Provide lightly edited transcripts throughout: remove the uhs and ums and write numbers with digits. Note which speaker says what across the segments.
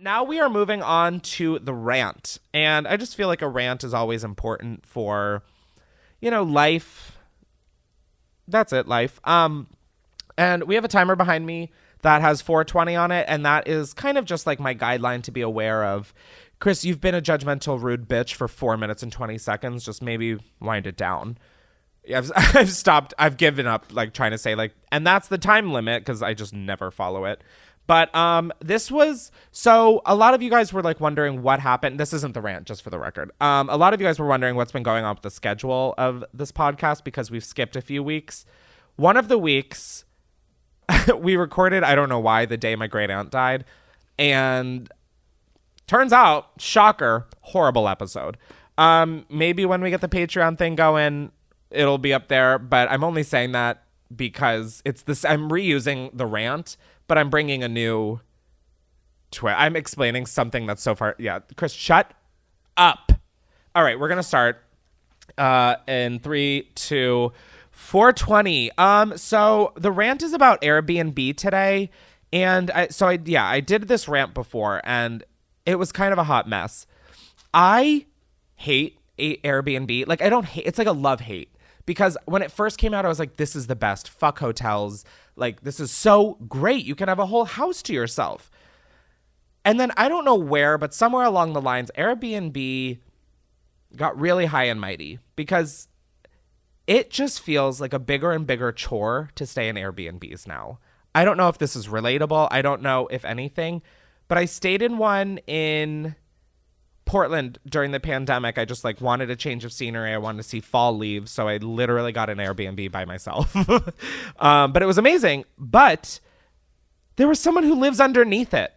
Speaker 1: Now we are moving on to the rant. And I just feel like a rant is always important for, life. That's it, life. And we have a timer behind me that has 4:20 on it, and that is kind of just like my guideline to be aware of. Chris, you've been a judgmental, rude bitch for 4 minutes and 20 seconds. Just maybe wind it down. I've stopped. I've given up, trying to say, and that's the time limit because I just never follow it. But this was, so a lot of you guys were wondering what happened. This isn't the rant, just for the record. A lot of you guys were wondering what's been going on with the schedule of this podcast because we've skipped a few weeks. One of the weeks we recorded, I don't know why, the day my great aunt died. And turns out, shocker, horrible episode. Maybe when we get the Patreon thing going, it'll be up there. But I'm only saying that because it's this. I'm reusing the rant, but I'm bringing a new twist. I'm explaining something that's so far. Yeah, Chris, shut up. All right, we're going to start in 3, 2, 4:20. So the rant is about Airbnb today. And I did this rant before and it was kind of a hot mess. I hate Airbnb. I don't hate. It's like a love-hate. Because when it first came out, I was like, this is the best. Fuck hotels. This is so great. You can have a whole house to yourself. And then I don't know where, but somewhere along the lines, Airbnb got really high and mighty because it just feels like a bigger and bigger chore to stay in Airbnbs now. I don't know if this is relatable. I don't know if anything, but I stayed in one in Portland during the pandemic. I just wanted a change of scenery. I wanted to see fall leaves. So I literally got an Airbnb by myself. But it was amazing. But there was someone who lives underneath it.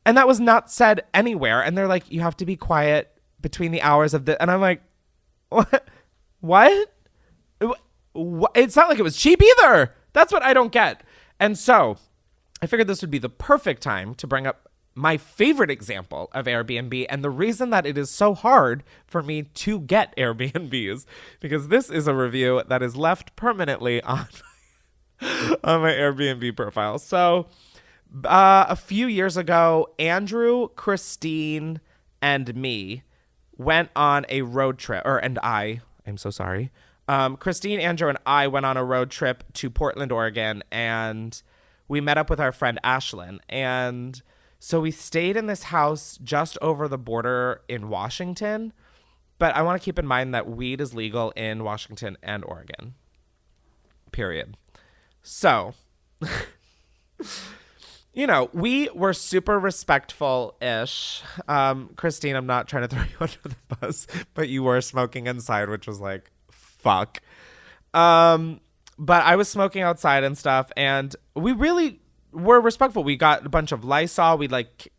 Speaker 1: And that was not said anywhere. And they're like, you have to be quiet between the hours of the. And I'm like, what? It's not like it was cheap either. That's what I don't get. And so I figured this would be the perfect time to bring up my favorite example of Airbnb and the reason that it is so hard for me to get Airbnbs, because this is a review that is left permanently on my Airbnb profile. So a few years ago, Andrew, Christine, and me went on a road trip, I'm so sorry. Christine, Andrew, and I went on a road trip to Portland, Oregon, and we met up with our friend Ashlyn. And so we stayed in this house just over the border in Washington. But I want to keep in mind that weed is legal in Washington and Oregon. Period. So, we were super respectful-ish. Christine, I'm not trying to throw you under the bus, but you were smoking inside, which was fuck. But I was smoking outside and stuff, and we really were respectful. We got a bunch of Lysol. We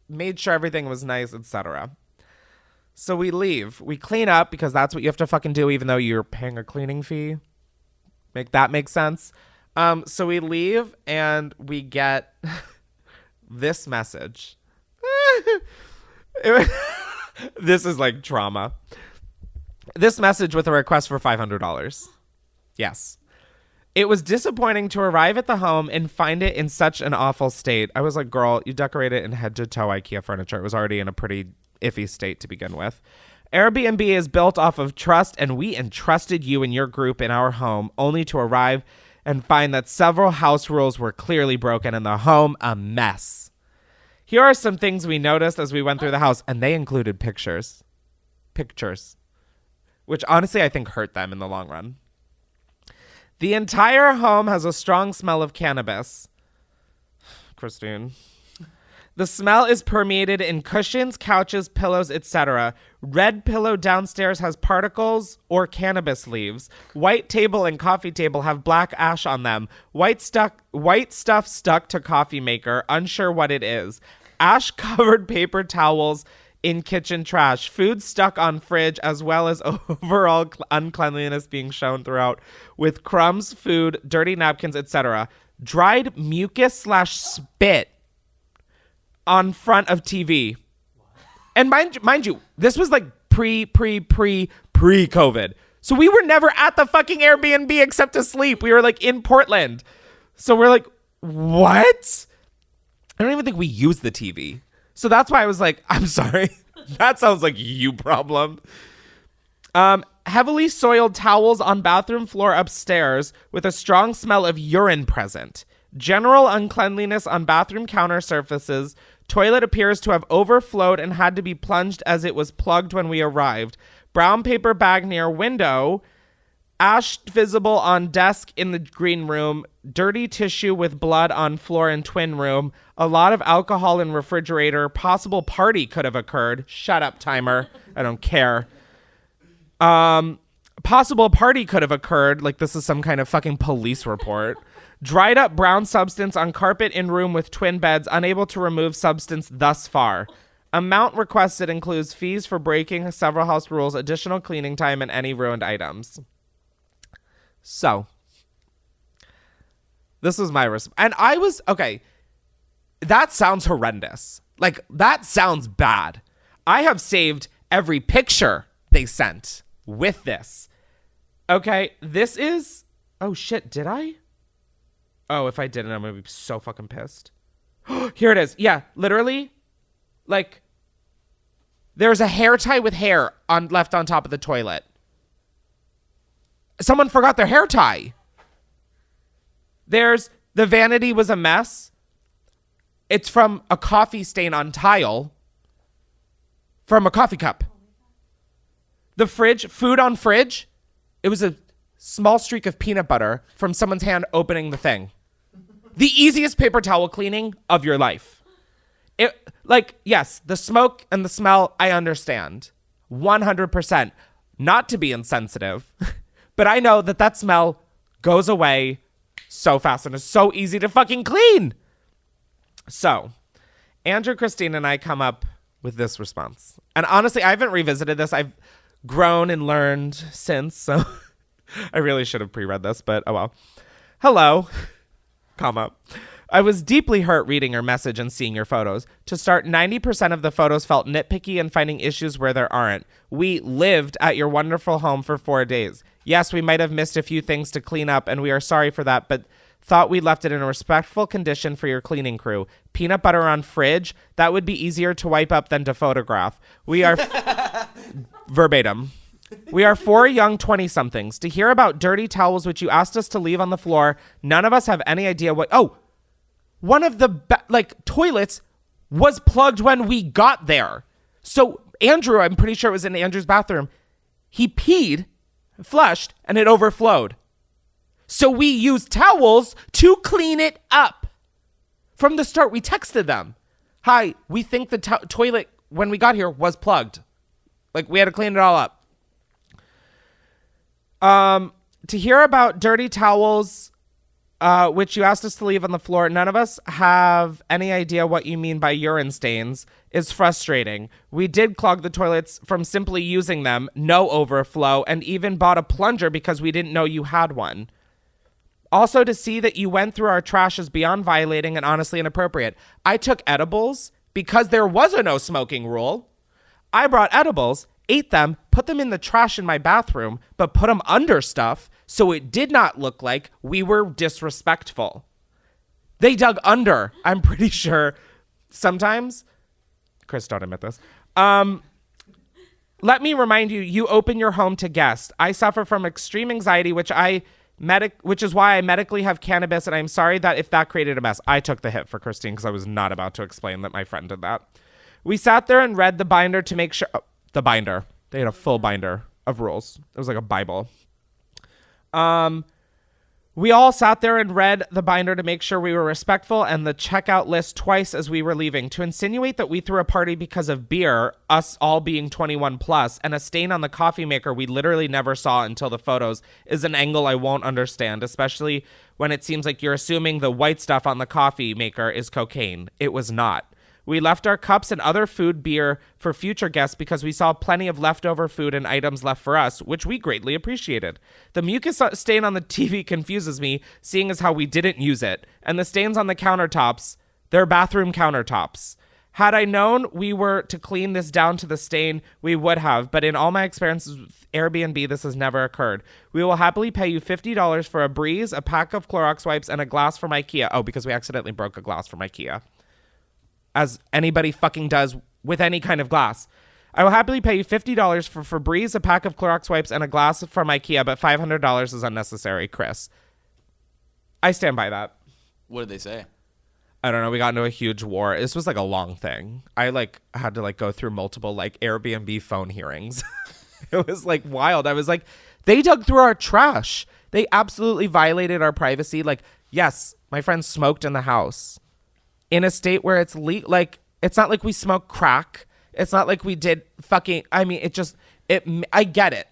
Speaker 1: made sure everything was nice, etc. So we leave. We clean up because that's what you have to fucking do, even though you're paying a cleaning fee. Make that make sense? So we leave and we get this message. This is trauma. This message with a request for $500. Yes. It was disappointing to arrive at the home and find it in such an awful state. I was like, girl, you decorated it in head to toe IKEA furniture. It was already in a pretty iffy state to begin with. Airbnb is built off of trust, and we entrusted you and your group in our home only to arrive and find that several house rules were clearly broken and the home a mess. Here are some things we noticed as we went through the house, and they included pictures. Which honestly I think hurt them in the long run. The entire home has a strong smell of cannabis. Christine. The smell is permeated in cushions, couches, pillows, etc. Red pillow downstairs has particles or cannabis leaves. White table and coffee table have black ash on them. White stuff stuck to coffee maker, unsure what it is. Ash covered paper towels in kitchen trash, food stuck on fridge, as well as overall uncleanliness being shown throughout, with crumbs, food, dirty napkins, etc. Dried mucus/spit on front of TV. And mind you, this was pre-COVID. So we were never at the fucking Airbnb except to sleep. We were in Portland. So we're what? I don't even think we used the TV. So that's why I was like, I'm sorry. That sounds like you problem. Heavily soiled towels on bathroom floor upstairs with a strong smell of urine present. General uncleanliness on bathroom counter surfaces. Toilet appears to have overflowed and had to be plunged as it was plugged when we arrived. Brown paper bag near window. Ash visible on desk in the green room. Dirty tissue with blood on floor in twin room. A lot of alcohol in refrigerator. Possible party could have occurred. Shut up, timer. I don't care. Possible party could have occurred. Like this is some kind of fucking police report. Dried up brown substance on carpet in room with twin beds. Unable to remove substance thus far. Amount requested includes fees for breaking several house rules, additional cleaning time, and any ruined items. So, this was my response. And I was, okay, that sounds horrendous. Like, that sounds bad. I have saved every picture they sent with this. Okay, this is, oh shit, did I? Oh, if I didn't, I'm going to be so fucking pissed. Here it is. Yeah, literally, like, there's a hair tie with hair left on top of the toilet. Someone forgot their hair tie. There's, the vanity was a mess. It's from a coffee stain on tile from a coffee cup. The fridge, food on fridge, it was a small streak of peanut butter from someone's hand opening the thing. The easiest paper towel cleaning of your life. It, like, yes, the smoke and the smell, I understand. 100%. Not to be insensitive, but I know that that smell goes away so fast and is so easy to fucking clean. So, Andrew, Christine, and I come up with this response. And honestly, I haven't revisited this. I've grown and learned since, so I really should have pre-read this, but oh well. Hello, comma. I was deeply hurt reading your message and seeing your photos. To start, 90% of the photos felt nitpicky and finding issues where there aren't. We lived at your wonderful home for 4 days. Yes, we might have missed a few things to clean up, and we are sorry for that, but thought we left it in a respectful condition for your cleaning crew. Peanut butter on fridge, that would be easier to wipe up than to photograph. We are verbatim. We are 4 young 20-somethings. To hear about dirty towels which you asked us to leave on the floor, none of us have any idea what... Oh, one of the toilets was plugged when we got there. So Andrew, I'm pretty sure it was in Andrew's bathroom. He peed, flushed, and it overflowed. So we used towels to clean it up. From the start, we texted them. Hi, we think the toilet when we got here was plugged. Like, we had to clean it all up. To hear about dirty towels, which you asked us to leave on the floor, none of us have any idea what you mean by urine stains, is frustrating. We did clog the toilets from simply using them, no overflow, and even bought a plunger because we didn't know you had one. Also, to see that you went through our trash is beyond violating and honestly inappropriate. I took edibles because there was a no smoking rule. I brought edibles, ate them, put them in the trash in my bathroom, but put them under stuff so it did not look like we were disrespectful. They dug under, I'm pretty sure. Sometimes. Chris, don't admit this. Let me remind you, you open your home to guests. I suffer from extreme anxiety, which is why I medically have cannabis, and I'm sorry that if that created a mess. I took the hit for Christine because I was not about to explain that my friend did that. We sat there and read the binder to make sure... the binder. They had a full binder of rules. It was like a Bible. We all sat there and read the binder to make sure we were respectful and the checkout list twice as we were leaving. To insinuate that we threw a party because of beer, us all being 21 plus, and a stain on the coffee maker we literally never saw until the photos is an angle I won't understand, especially when it seems like you're assuming the white stuff on the coffee maker is cocaine. It was not. We left our cups and other food beer for future guests because we saw plenty of leftover food and items left for us, which we greatly appreciated. The mucus stain on the TV confuses me, seeing as how we didn't use it. And the stains on the countertops, they're bathroom countertops. Had I known we were to clean this down to the stain, we would have. But in all my experiences with Airbnb, this has never occurred. We will happily pay you $50 for a breeze, a pack of Clorox wipes, and a glass from IKEA. Oh, because we accidentally broke a glass from IKEA. as anybody fucking does with any kind of glass. I will happily pay you $50 for Febreze, a pack of Clorox wipes, and a glass from IKEA, but $500 is unnecessary, Chris. I stand by that.
Speaker 2: What did they say?
Speaker 1: I don't know. We got into a huge war. This was like a long thing. I like had to like go through multiple like Airbnb phone hearings. It was like wild. I was like, they dug through our trash. They absolutely violated our privacy. Like, yes, my friend smoked in the house in a state where it's like, it's not like we smoke crack. It's not like we did fucking, I mean, I get it.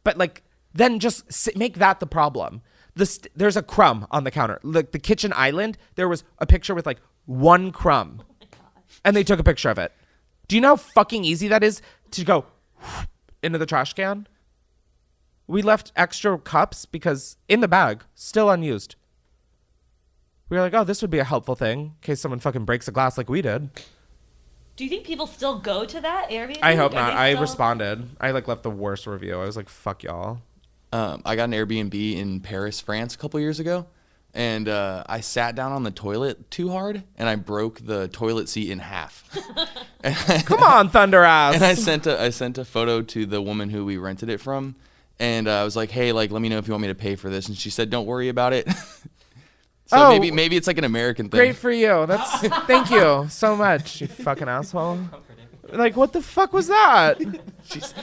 Speaker 1: But like, then just make that the problem. There's a crumb on the counter. Like the kitchen island, there was a picture with like one crumb. Oh my God. And they took a picture of it. Do you know how fucking easy that is to go into the trash can? We left extra cups because in the bag, still unused. We were like, oh, this would be a helpful thing in case someone fucking breaks a glass like we did.
Speaker 3: Do you think people still go to that Airbnb?
Speaker 1: I hope not. I responded. I like left the worst review. I was like, fuck y'all.
Speaker 2: I got an Airbnb in Paris, France a couple years ago, and I sat down on the toilet too hard, and I broke the toilet seat in half.
Speaker 1: Come on, Thunder Ass.
Speaker 2: And I sent a photo to the woman who we rented it from, and I was like, hey, like, let me know if you want me to pay for this. And she said, don't worry about it. So maybe it's like an American thing.
Speaker 1: Great for you. That's thank you so much, you fucking asshole. Like, what the fuck was that?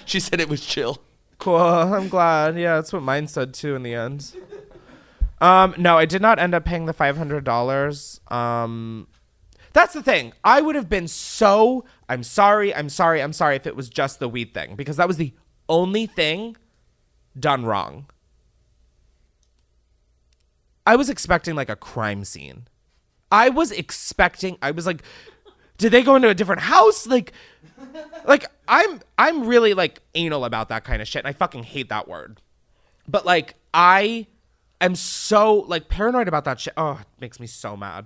Speaker 2: She said it was chill.
Speaker 1: Cool. I'm glad. Yeah, that's what mine said too in the end. No, I did not end up paying the $500. That's the thing. I would have been I'm sorry if it was just the weed thing, because that was the only thing done wrong. I was expecting like a crime scene. I was like, did they go into a different house? Like I'm really like anal about that kind of shit, and I fucking hate that word. But like I am so like paranoid about that shit. Oh, it makes me so mad.